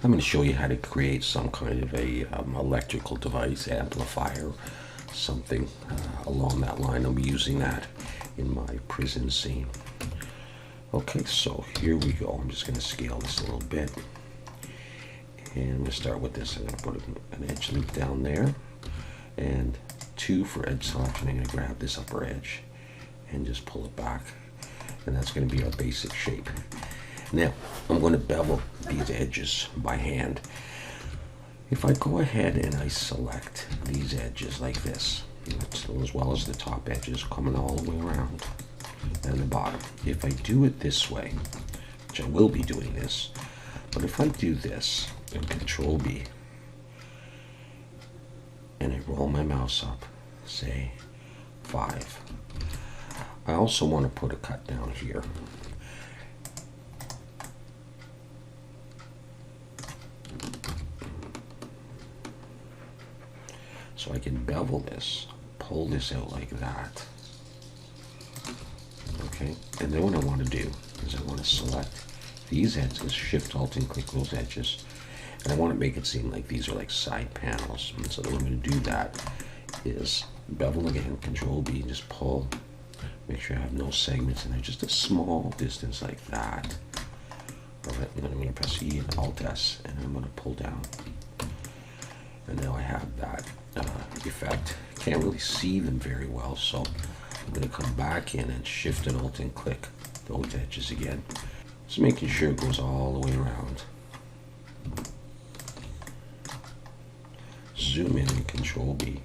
I'm going to show you how to create some kind of a electrical device, amplifier, something along that line. I'll be using that in my prison scene. Okay, so here we go. I'm just going to scale this a little bit. And I'm going to start with this. I'm going to put an edge loop down there. And 2 for edge selection. I'm going to grab this upper edge and just pull it back. And that's going to be our basic shape. Now, I'm going to bevel these edges by hand. If I go ahead and I select these edges like this, as well as the top edges coming all the way around and the bottom. If I do it this way, which I will be doing this, but if I do this and Control B, and I roll my mouse up, say 5. I also want to put a cut down here. So I can bevel this, pull this out like that. Okay, and then what I want to do is I want to select these edges, Shift, Alt, and click those edges. And I want to make it seem like these are like side panels. And so the way I'm going to do that is bevel again, Control B, just pull. Make sure I have no segments in there, just a small distance like that. All right, and then I'm going to press E and Alt S, and I'm going to pull down. And now I have that effect. Can't really see them very well, so I'm going to come back in and Shift and Alt and click those edges again. Just making sure it goes all the way around. Zoom in and Control B.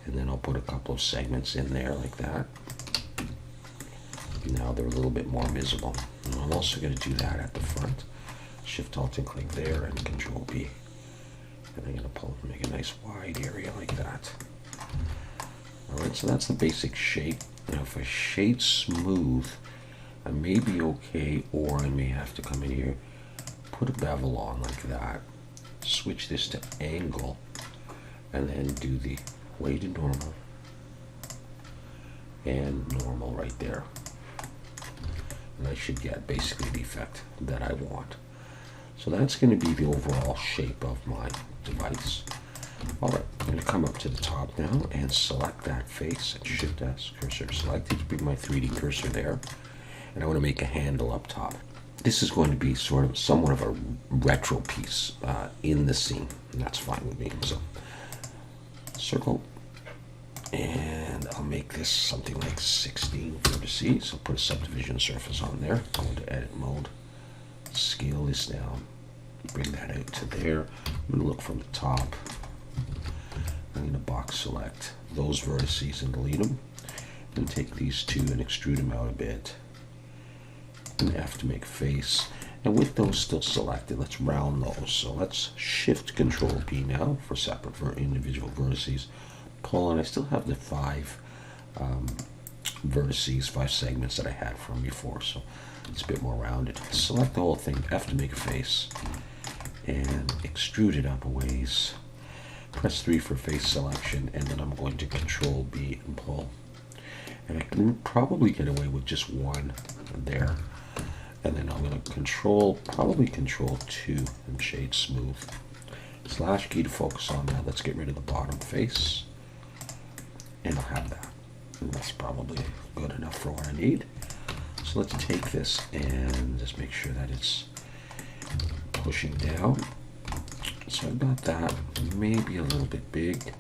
And then I'll put a couple of segments in there like that. Now they're a little bit more visible. And I'm also going to do that at the front. Shift Alt and click there and Control B. And I'm going to pull and make a nice wide area like that. Alright, so that's the basic shape. Now if I shade smooth, I may be okay, or I may have to come in here, put a bevel on like that, switch this to angle, and then do the weighted normal and normal right there. And I should get basically the effect that I want. So that's going to be the overall shape of my device. Alright, I'm going to come up to the top now and select that face and Shift S, cursor selected, to bring my 3D cursor there. And I want to make a handle up top. This is going to be sort of somewhat of a retro piece in the scene, and that's fine with me. So, circle, and I'll make this something like 16 vertices. So put a subdivision surface on there. Go into edit mode, scale this down, bring that out to there. I'm going to look from the top. I'm going to box select those vertices and delete them. And take these two and extrude them out a bit. And F to make face. And with those still selected, let's round those. So let's Shift Control P now for separate for individual vertices. Pull, and I still have the 5 vertices, 5 segments that I had from before. So it's a bit more rounded. Select the whole thing, F to make a face, and extrude it up a ways. Press 3 for face selection, and then I'm going to Control B and pull. And I can probably get away with just one there. And then I'm going to probably Control 2 and shade smooth. Slash key to focus on that. Let's get rid of the bottom face. And I'll have that. And that's probably good enough for what I need. So let's take this and just make sure that it's pushing down. So I've got that, maybe a little bit big.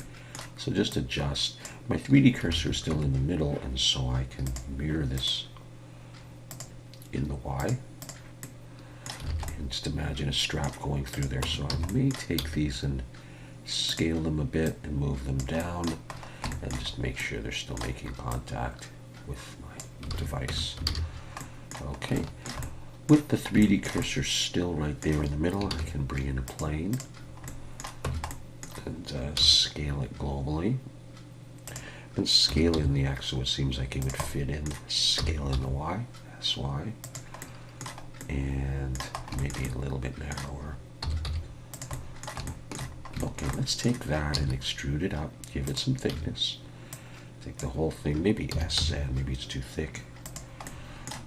So just adjust. My 3D cursor is still in the middle, and so I can mirror this in the Y. And just imagine a strap going through there. So I may take these and scale them a bit and move them down, and just make sure they're still making contact with my device. Okay. With the 3D cursor still right there in the middle, I can bring in a plane and scale it globally. And scale in the X so it seems like it would fit in. Scale in the Y, SY. And maybe a little bit narrower. Okay, let's take that and extrude it up. Give it some thickness. Take the whole thing, maybe SZ, maybe it's too thick.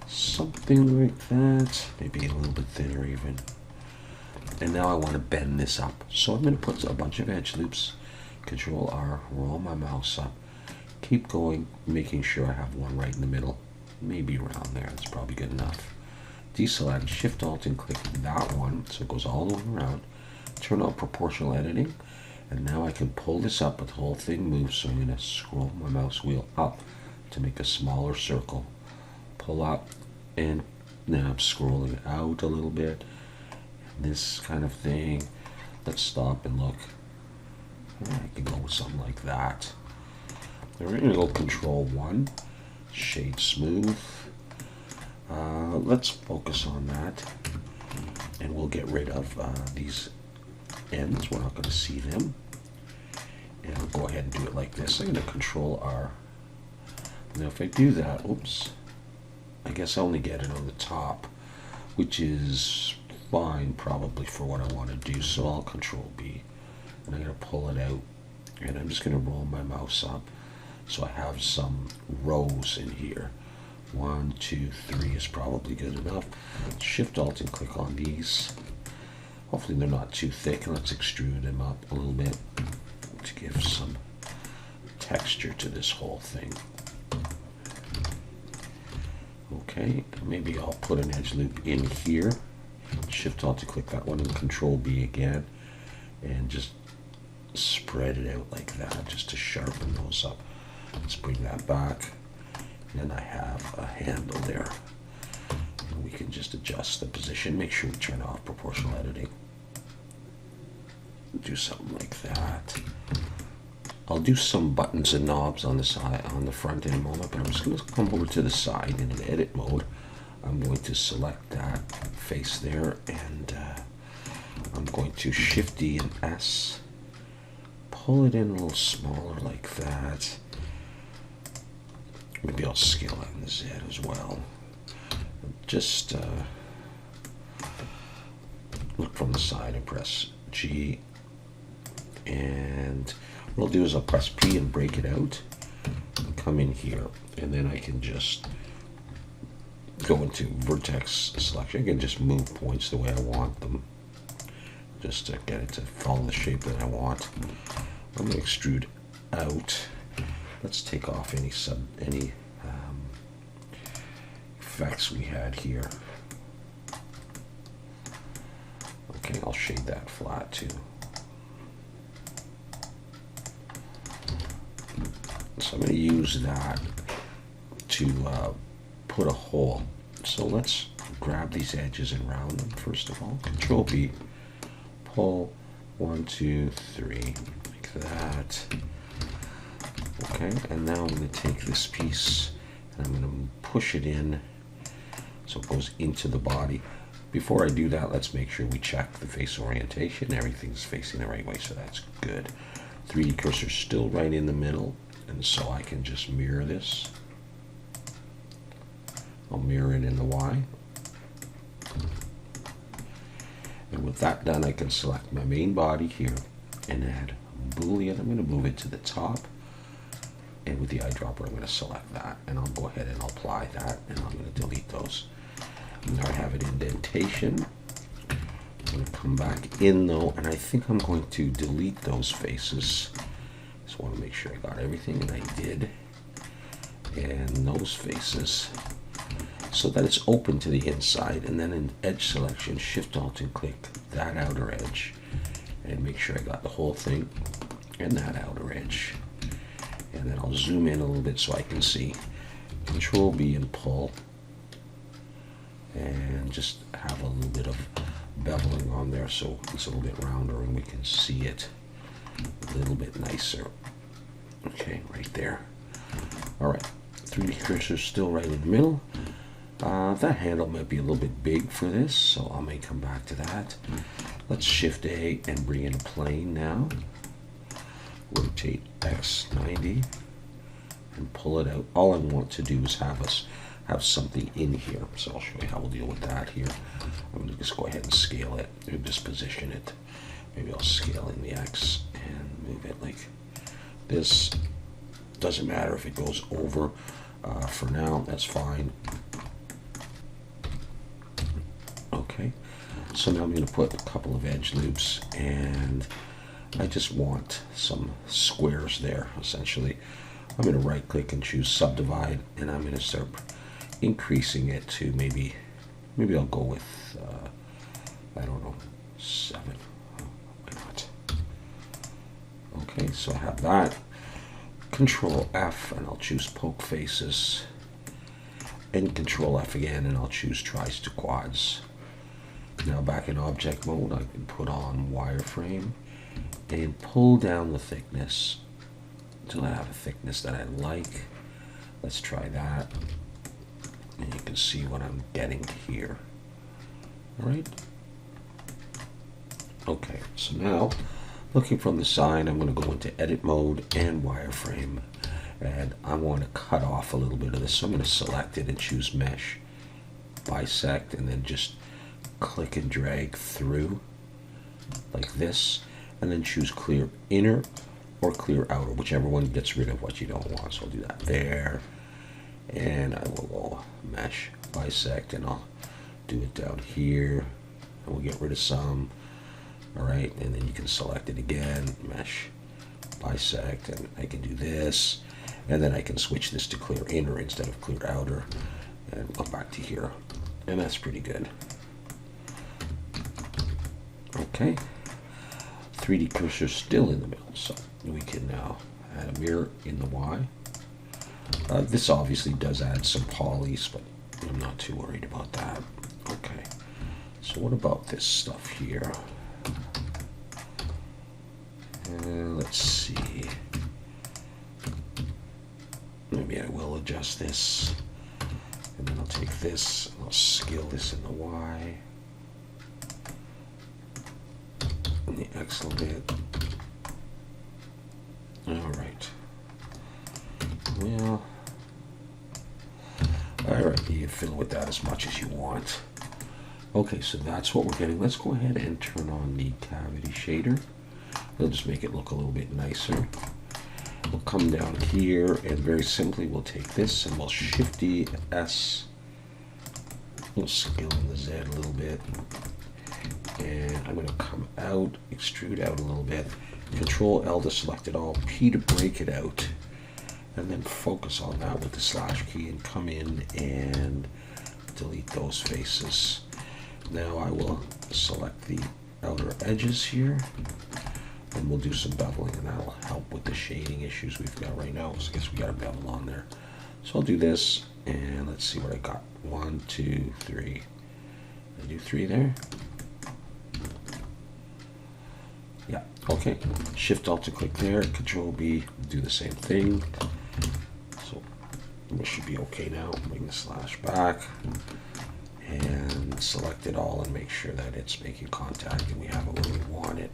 Something like that, maybe a little bit thinner even. And now I want to bend this up. So I'm going to put a bunch of edge loops. Control R, roll my mouse up. Keep going, making sure I have one right in the middle. Maybe around there, that's probably good enough. Deselect, Shift Alt and click that one so it goes all the way around. Turn on proportional editing. And now I can pull this up, but the whole thing moves. So I'm going to scroll my mouse wheel up to make a smaller circle. Pull up, and now I'm scrolling out a little bit. This kind of thing. Let's stop and look. I can go with something like that. We're going to go Control 1, Shade Smooth. Let's focus on that, and we'll get rid of these ends. We're not going to see them. And I'll go ahead and do it like this. I'm going to Control R. Now if I do that, oops, I guess I only get it on the top, which is fine probably for what I want to do. So I'll Control B, and I'm going to pull it out, and I'm just going to roll my mouse up so I have some rows in here. 1, 2, 3 is probably good enough. Shift Alt and click on these. Hopefully they're not too thick. Let's extrude them up a little bit to give some texture to this whole thing. Okay, maybe I'll put an edge loop in here. Shift Alt to click that one and Control B again, and just spread it out like that just to sharpen those up. Let's bring that back, and I have a handle there. And we can just adjust the position. Make sure we turn off proportional editing. Do something like that. I'll do some buttons and knobs on the side, on the front in a moment, but I'm just going to come over to the side in an edit mode. I'm going to select that face there, and I'm going to Shift D and S, pull it in a little smaller like that. Maybe I'll scale out in the Z as well. Just look from the side and press G, and what I'll do is I'll press P and break it out, come in here, and then I can just go into vertex selection. I can just move points the way I want them, just to get it to follow the shape that I want. I'm going to extrude out. Let's take off any effects we had here. Okay, I'll shade that flat too. So I'm going to use that to put a hole. So let's grab these edges and round them first of all. Control B, pull 1, 2, 3, like that. Okay, and now I'm going to take this piece and I'm going to push it in so it goes into the body. Before I do that, let's make sure we check the face orientation. Everything's facing the right way, so that's good. 3D cursor's still right in the middle, and so I can just mirror this. I'll mirror it in the Y. And with that done, I can select my main body here and add Boolean. I'm going to move it to the top. And with the eyedropper, I'm going to select that. And I'll go ahead and I'll apply that. And I'm going to delete those. Now I have an indentation. I'm going to come back in though. And I think I'm going to delete those faces. Just want to make sure I got everything. And I did. And those faces, so that it's open to the inside. And then in edge selection, Shift Alt and click that outer edge and make sure I got the whole thing and that outer edge. And then I'll zoom in a little bit so I can see. Control B and pull, and just have a little bit of beveling on there so it's a little bit rounder and we can see it a little bit nicer. Okay, right there. All right, 3D cursor still right in the middle. That handle might be a little bit big for this, so I may come back to that. Let's Shift A and bring in a plane now. Rotate X 90 and pull it out. All I want to do is have something in here. So I'll show you how we'll deal with that here. I'm going to just go ahead and scale it and just position it. Maybe I'll scale in the X and move it like this. Doesn't matter if it goes over. For now, that's fine. Okay, So now I'm going to put a couple of edge loops, and I just want some squares there, essentially. I'm going to right click and choose subdivide, and I'm going to start increasing it to maybe I'll go with, I don't know, 7. Why not? Okay, so I have that. Control F, and I'll choose poke faces. And Control F again, and I'll choose tries to quads. Now back in object mode, I can put on wireframe and pull down the thickness until I have a thickness that I like. Let's try that. And you can see what I'm getting here. All right. Okay, so now looking from the side, I'm going to go into edit mode and wireframe. And I want to cut off a little bit of this. So I'm going to select it and choose mesh, bisect, and then just click and drag through like this. And then choose clear inner or clear outer, whichever one gets rid of what you don't want. So I'll do that there. And I will go mesh, bisect, and I'll do it down here. And we'll get rid of some. All right, and then you can select it again, mesh, bisect, and I can do this. And then I can switch this to clear inner instead of clear outer, and go back to here. And that's pretty good. Okay. 3D cursor still in the middle, so we can now add a mirror in the Y. This obviously does add some polys, but I'm not too worried about that. Okay. So what about this stuff here? Let's see. Maybe I will adjust this, and then I'll take this and I'll scale this in the Y, and the X a little bit. All right. Well, all right. You can fiddle with that as much as you want. Okay, so that's what we're getting. Let's go ahead and turn on the cavity shader. It'll just make it look a little bit nicer. We'll come down here, and very simply we'll take this and we'll Shift-D S. We'll scale in the Z a little bit. And I'm going to come out, extrude out a little bit. Control L to select it all, P to break it out. And then focus on that with the slash key and come in and delete those faces. Now I will select the outer edges here, and we'll do some beveling, and that'll help with the shading issues we've got right now. So I guess we got a bevel on there. So I'll do this, and let's see what I got. 1, 2, 3. I do 3 there. Yeah, okay. Shift Alt to click there, Control B, do the same thing. So we should be okay now. Bring the slash back and select it all and make sure that it's making contact and we have it where we want it.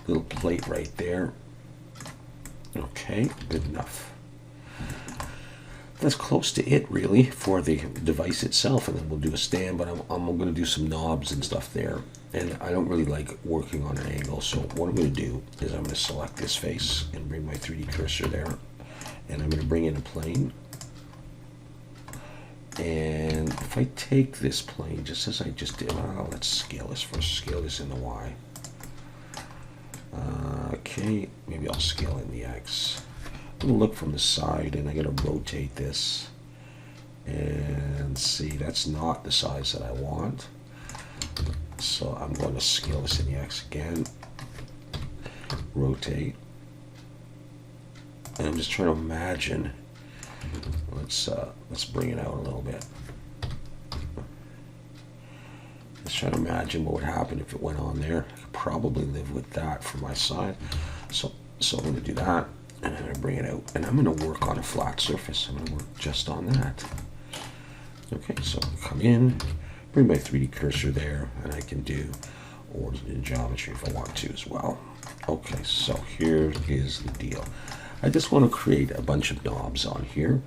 Little plate right there. Okay, good enough. That's close to it really for the device itself, and then we'll do a stand, but I'm going to do some knobs and stuff there, and I don't really like working on an angle, so what I'm going to do is I'm going to select this face and bring my 3D cursor there, and I'm going to bring in a plane. And if I take this plane, just as I just did, well, let's scale this first, scale this in the Y. Okay, maybe I'll scale in the X. I'm gonna look from the side and I gotta rotate this and see, that's not the size that I want. So I'm going to scale this in the X again, rotate. And I'm just trying to imagine, let's bring it out a little bit. Let's try to imagine what would happen if it went on there. I could probably live with that for my side. So I'm going to do that, and I'm going to bring it out, and I'm going to work on a flat surface. I'm going to work just on that. Okay, so come in, bring my 3D cursor there, and I can do orders in geometry if I want to as well. Okay, so here is the deal. I just want to create a bunch of knobs on here,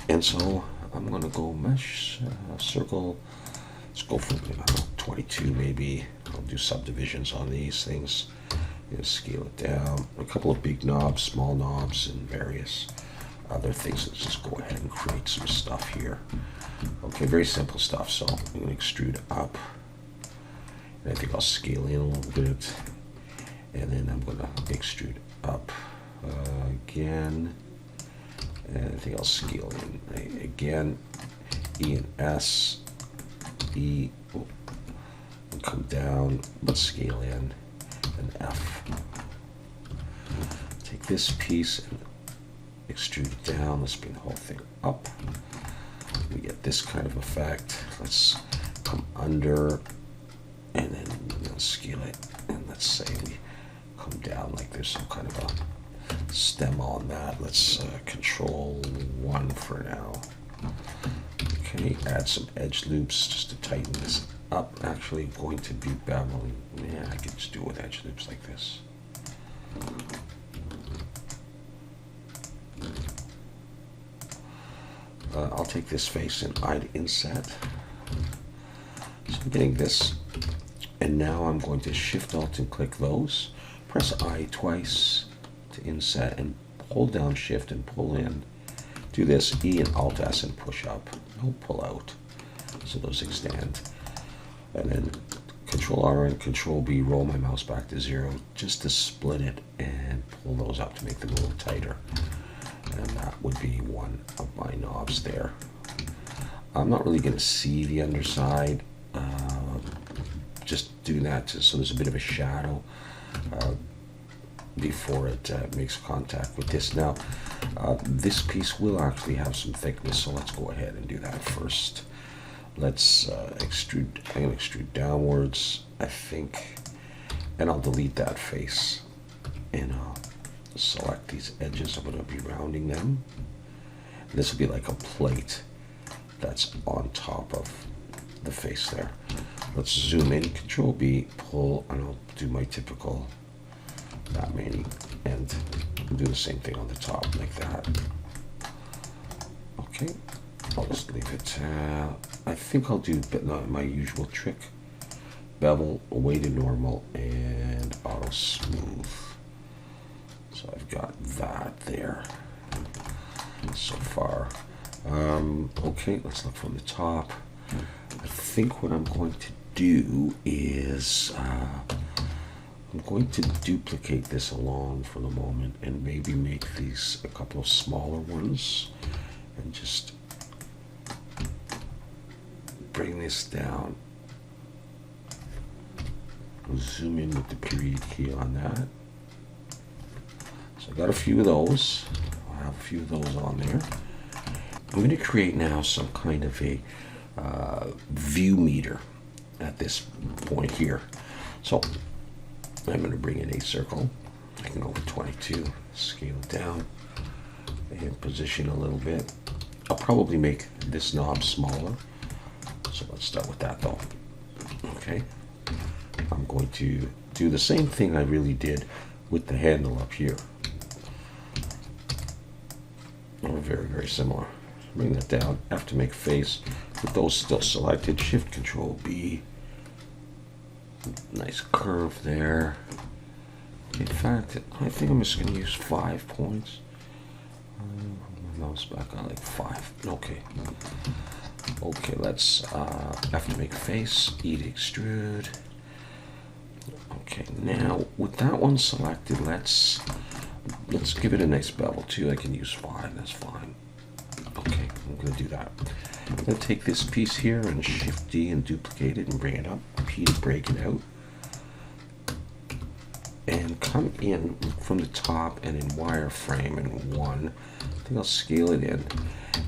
and so I'm going to go mesh, circle. Let's go for 22 maybe. I'll do subdivisions on these things. Scale it down. A couple of big knobs, small knobs, and various other things. Let's just go ahead and create some stuff here. Okay, very simple stuff. So I'm going to extrude up. And I think I'll scale in a little bit. And then I'm gonna extrude up again. And I think I'll scale in again. E and S, E, and come down, but scale in, and F. Take this piece and extrude it down. Let's bring the whole thing up. We get this kind of effect. Let's come under, and then scale it. And let's say we come down like there's some kind of a stem on that. Let's control 1 for now. Okay, add some edge loops just to tighten this up. Actually, I'm going to be beveling. Yeah, I can just do it with edge loops like this. I'll take this face and I'd inset. So I'm getting this, and now I'm going to Shift Alt and click those. Press I twice to inset and hold down Shift and pull in. Do this, E and Alt S and push up. No pull out. So those extend. And then Control R and Control B, roll my mouse back to 0 just to split it and pull those up to make them a little tighter. And that would be one of my knobs there. I'm not really going to see the underside. Just doing that so there's a bit of a shadow before it makes contact with this. Now, this piece will actually have some thickness, so let's go ahead and do that first. Let's extrude. I'm going to extrude downwards, I think, and I'll delete that face, and I'll select these edges. I'm going to be rounding them. And this will be like a plate that's on top of the face there. Let's zoom in, Control B, pull, and I'll do my typical that many, and do the same thing on the top like that. Okay, I'll just leave it. I think I'll do my usual trick: bevel, away to normal, and auto smooth. So I've got that there so far. Okay, let's look from the top. I think what I'm going to do is I'm going to duplicate this along for the moment and maybe make these a couple of smaller ones and just bring this down. I'll zoom in with the period key on that. So I got a few of those. I'll have a few of those on there. I'm going to create now some kind of a view meter at this point here. So I'm going to bring in a circle. I can go with 22, scale it down, and position a little bit. I'll probably make this knob smaller. So let's start with that though. Okay. I'm going to do the same thing I really did with the handle up here. Very, very similar. Bring that down. Have to make face with those still selected. Shift Control B. Nice curve there. In fact, I think I'm just going to use 5 points. My mouse back on like 5. Okay. Okay, let's have to make face. E to extrude. Okay, now with that one selected, let's give it a nice bevel too. I can use 5. That's fine. Okay, I'm going to do that. I'm going to take this piece here and Shift D and duplicate it and bring it up. P to break it out. And come in from the top and in wireframe in 1. I think I'll scale it in.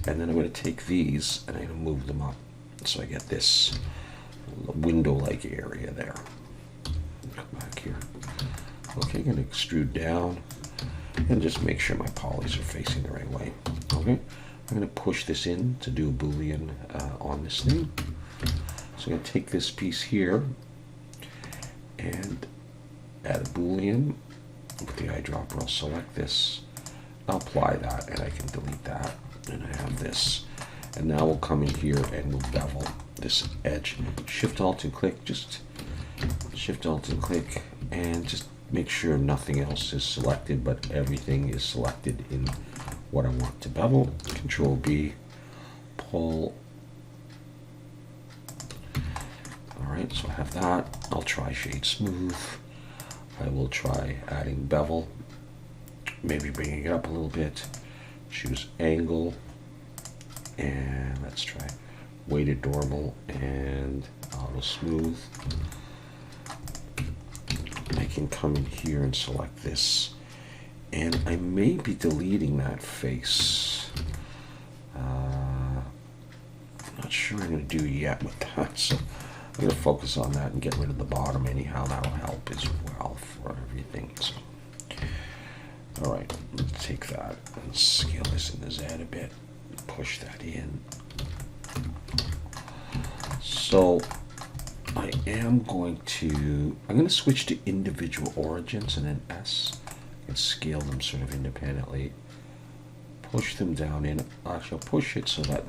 And then I'm going to take these and I'm going to move them up. So I get this window-like area there. Come back here. Okay, I'm going to extrude down and just make sure my polys are facing the right way. Okay. I'm going to push this in to do a Boolean on this thing. So I'm going to take this piece here and add a Boolean. With the eyedropper, I'll select this. I'll apply that and I can delete that. And I have this. And now we'll come in here and we'll bevel this edge. Shift Alt and click. Just Shift Alt and click and just make sure nothing else is selected, but everything is selected in what I want to bevel. Control B, pull. All right, So I have that. I'll try shade smooth. I will try adding bevel, maybe bringing it up a little bit. Choose angle, and let's try weighted normal and auto smooth. I can come in here and select this, and I may be deleting that face. I'm not sure what I'm going to do yet with that, so I'm going to focus on that and get rid of the bottom anyhow. That'll help as well for everything. So, all right, let's take that and scale this in the Z a bit. Push that in. So I'm going to switch to individual origins and then S and scale them sort of independently. Push them down in. Actually, I'll push it so that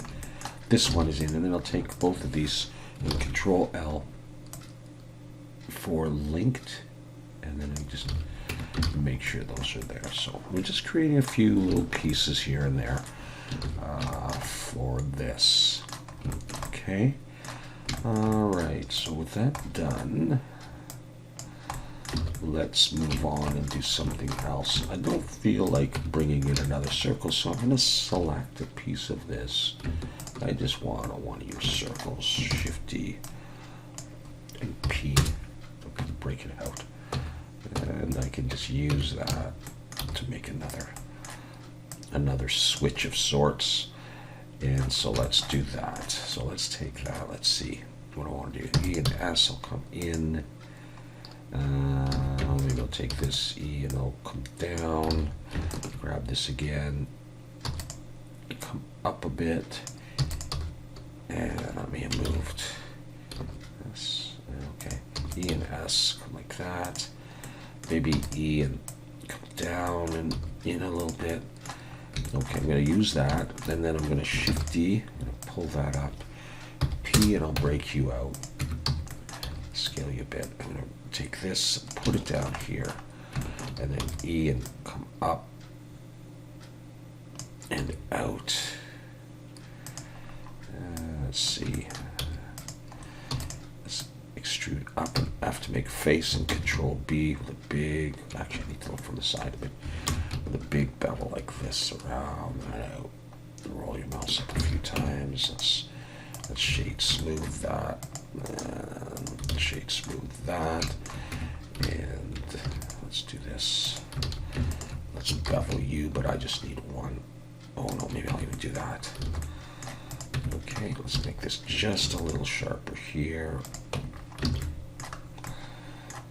this one is in, and then I'll take both of these and Control L for linked, and then I just make sure those are there. So we're just creating a few little pieces here and there for this. Okay. All right. So with that done, let's move on and do something else. I don't feel like bringing in another circle, so I'm going to select a piece of this. I just want one of your circles, Shift D and P, okay, break it out. And I can just use that to make another switch of sorts. And so let's do that. So let's take that. Let's see what I want to do. E and S will come in. Maybe I'll take this E and I'll come down. Grab this again. Come up a bit. And I may have moved this. Okay. E and S come like that. Maybe E and come down and in a little bit. Okay, I'm going to use that, and then I'm going to Shift D and pull that up. P, and I'll break you out. Scale you a bit. I'm going to take this, put it down here, and then E and come up and out. Let's see. Let's extrude up and F to make face, and Control B with a big. Actually, I need to look from the side a bit. With a big bevel like this around that out. Roll your mouse up a few times. Let's shade smooth that. And shade smooth that. And let's do this. Let's bevel you, but I just need one. Oh no, maybe I'll even do that. Okay, let's make this just a little sharper here.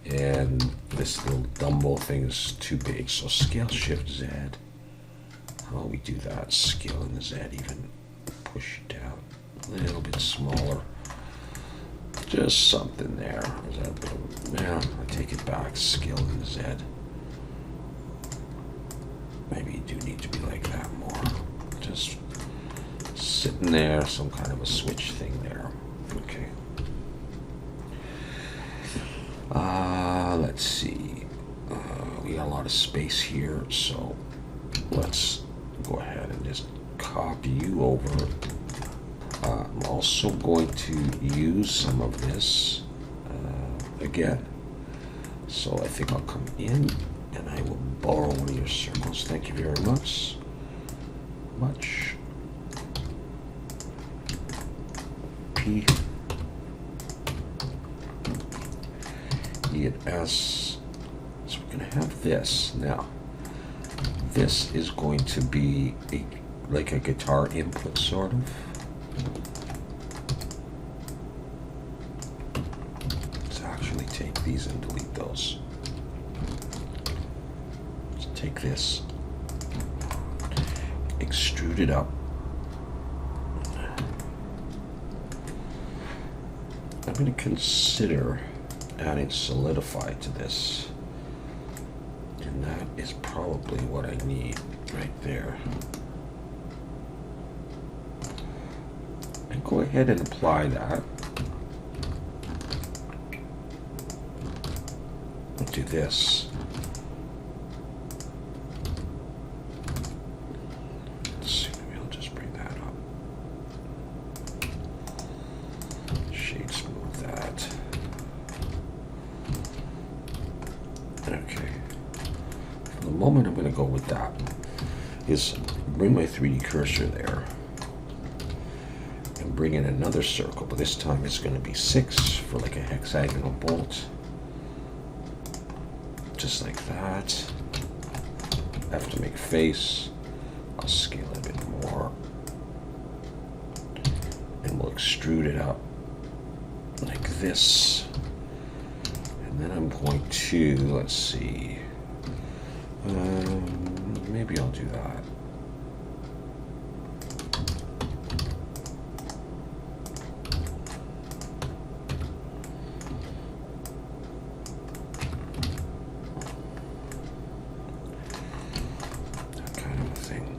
And this little Dumbo thing is too big, so scale Shift Z. How do we do that? Scale in the Z, even push it down a little bit smaller. Just something there. Is that a bit of, yeah, I take it back. Scale in the Z. Maybe you do need to be like that more. Just sitting there, some kind of a switch thing there. Okay. Let's see. We got a lot of space here, so let's go ahead and just copy you over. I'm also going to use some of this again. So I think I'll come in and I will borrow one of your circles. Thank you very much. P. E and S. So we're going to have this. Now, this is going to be like a guitar input, sort of. Let's actually take these and delete those. Let's take this, extrude it up. I'm going to consider adding solidify to this, and that is probably what I need right there. And go ahead and apply that. I'll do this. Let's see, maybe I'll just bring that up. Shade smooth that. moment I'm going to go with that is bring my 3D cursor there and bring in another circle, but this time it's going to be 6 for like a hexagonal bolt. Just like that. I have to make a face. I'll scale it a bit more. And we'll extrude it up like this. And then I'm going to, let's see, maybe I'll do that. That kind of a thing.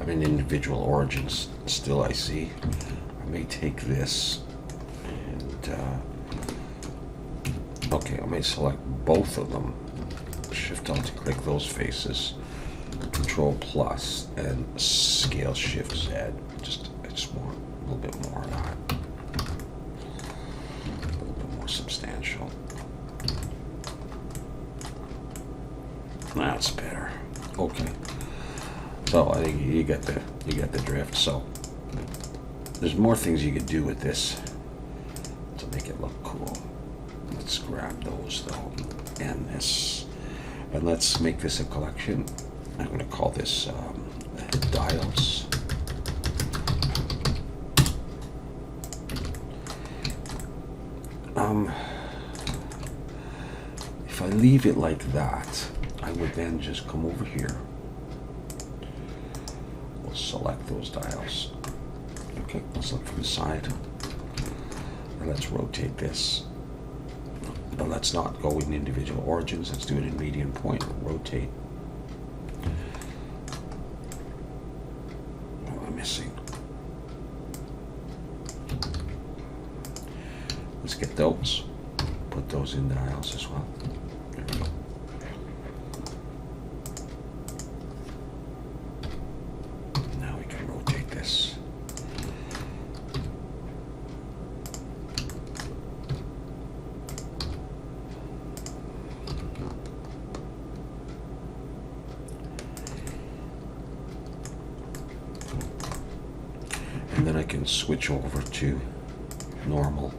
In individual origins still, I see. I may take this and okay, I may select both of them, shift alt to click those faces, control plus and scale shift Z. I just want a little bit more of that, a little bit more substantial. That's better. Okay. So I think you get the drift. So there's more things you could do with this to make it look cool. Let's grab those though, and this, and let's make this a collection. I'm going to call this dials. If I leave it like that, I would then just come over here. Select those dials. Okay, let's look from the side. And let's rotate this. But let's not go in individual origins. Let's do it in median point. Rotate. What am I missing? Let's get those. Put those in dials as well. There we go. And then I can switch over to normal.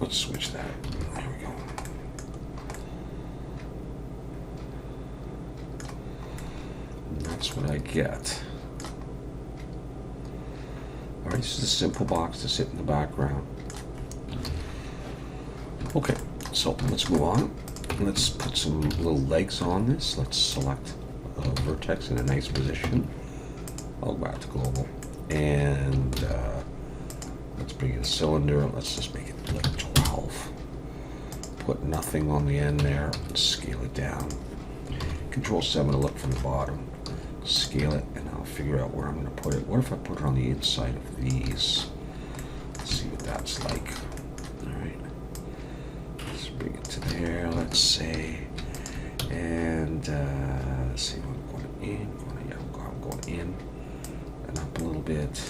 Let's switch that. There we go. And that's what I get. Alright, this is a simple box to sit in the background. Okay, so let's move on. Let's put some little legs on this. Let's select a vertex in a nice position. I'll go back to global. And let's bring in a cylinder. Let's just make it like 12. Put nothing on the end there. Scale it down. Control 7 to look from the bottom. Scale it, and I'll figure out where I'm going to put it. What if I put it on the inside of these? Let's see what that's like. Alright. Let's bring it to there, let's say. And let's see, I'm going in. I'm going in and up a little bit.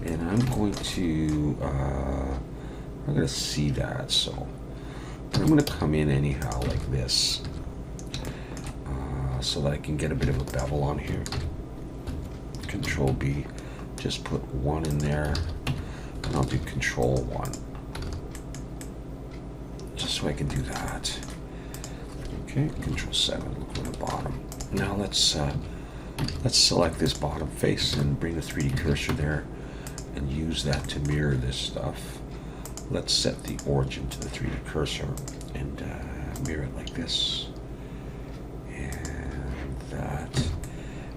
And I'm going to see that, so I'm going to come in anyhow like this. So that I can get a bit of a bevel on here. Control B, just put 1 in there, and I'll do Control 1. so I can do that. Okay, Control 7, look at the bottom. Now let's select this bottom face and bring the 3D cursor there and use that to mirror this stuff. Let's set the origin to the 3D cursor and mirror it like this. And that.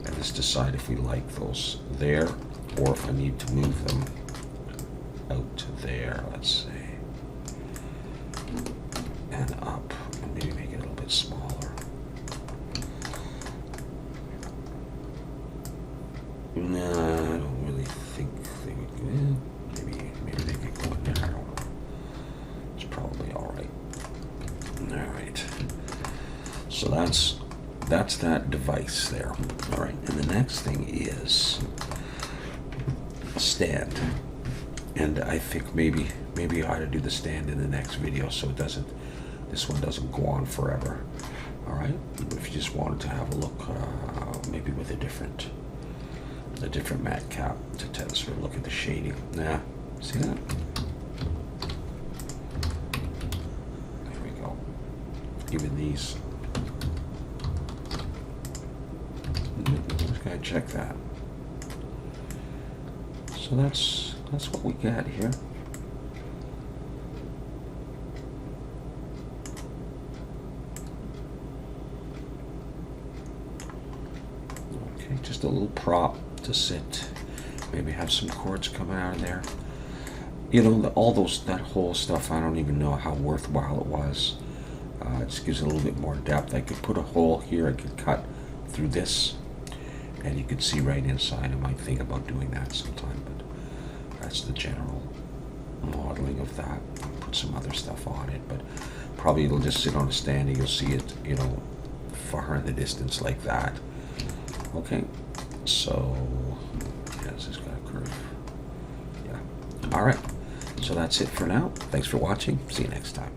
And let's decide if we like those there or if I need to move them out to there, let's say. And up. And maybe make it a little bit smaller. No, I don't really think they would go. Maybe they could go in there. I don't know. It's probably all right. All right. So that's that device there. All right. And the next thing is a stand. And I think maybe I ought to do the stand in the next video so it doesn't. This one doesn't go on forever. All right. If you just wanted to have a look, maybe with a different matte cap to sort of look at the shading. Nah, see that? There we go. Even these. Just gotta check that. So that's what we got here. Okay, just a little prop to sit, maybe have some cords coming out of there. You know, that whole stuff, I don't even know how worthwhile it was. It just gives it a little bit more depth. I could put a hole here, I could cut through this, and you could see right inside. I might think about doing that sometime, but that's the general modeling of that. Put some other stuff on it, but probably it'll just sit on a stand and you'll see it, you know, far in the distance like that. Okay. So, yeah, this has got a curve. Yeah. All right. So that's it for now. Thanks for watching. See you next time.